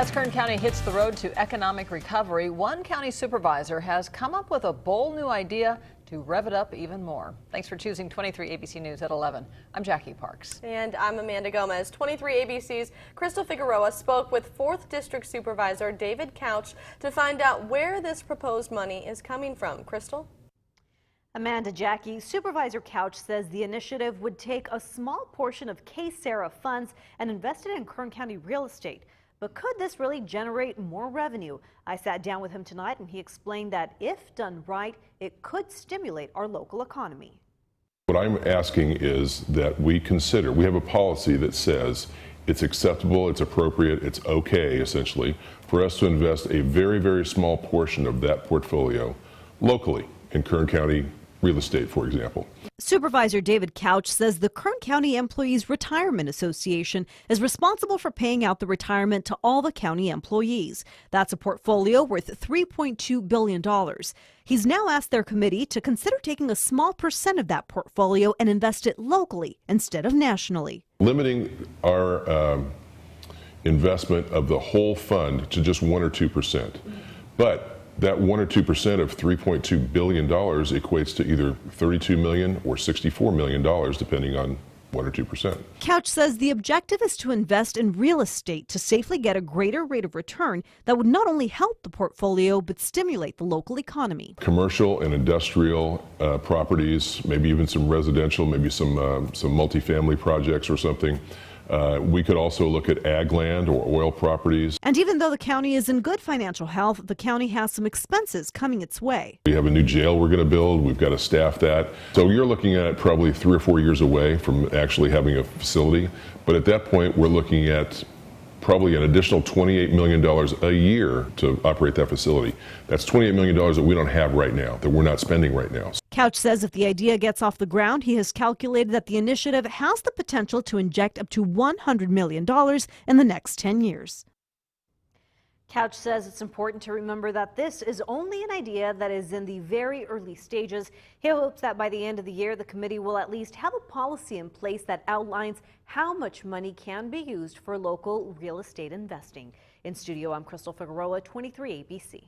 As Kern County hits the road to economic recovery, one county supervisor has come up with a bold new idea to rev it up even more. Thanks for choosing 23 ABC News at 11. I'm Jackie Parks. And I'm Amanda Gomez. 23 ABC's Crystal Figueroa spoke with 4th District Supervisor David Couch to find out where this proposed money is coming from. Crystal? Amanda, Jackie, Supervisor Couch says the initiative would take a small portion of K-Sarah funds and invest it in Kern County real estate. But could this really generate more revenue? I sat down with him tonight and he explained that if done right, it could stimulate our local economy. What I'm asking is that we have a policy that says it's acceptable, it's appropriate, it's okay, essentially, for us to invest a very, very small portion of that portfolio locally in Kern County real estate, for example. Supervisor David Couch says the Kern County Employees Retirement Association is responsible for paying out the retirement to all the county employees. That's a portfolio worth $3.2 billion. He's now asked their committee to consider taking a small percent of that portfolio and invest it locally instead of nationally. Limiting our investment of the whole fund to just 1 or 2%. But that 1 or 2% of $3.2 billion equates to either $32 million or $64 million, depending on 1 or 2%. Couch says the objective is to invest in real estate to safely get a greater rate of return that would not only help the portfolio, but stimulate the local economy. Commercial and industrial properties, maybe even some residential, maybe some multifamily projects or something. We could also look at ag land or oil properties. And even though the county is in good financial health, the county has some expenses coming its way. We have a new jail we're going to build. We've got to staff that. So you're looking at probably 3 or 4 years away from actually having a facility. But at that point, we're looking at probably an additional $28 million a year to operate that facility. That's $28 million that we don't have right now, that we're not spending right now. Couch says if the idea gets off the ground, he has calculated that the initiative has the potential to inject up to $100 million in the next 10 years. Couch says it's important to remember that this is only an idea that is in the very early stages. He hopes that by the end of the year, the committee will at least have a policy in place that outlines how much money can be used for local real estate investing. In studio, I'm Crystal Figueroa, 23 ABC.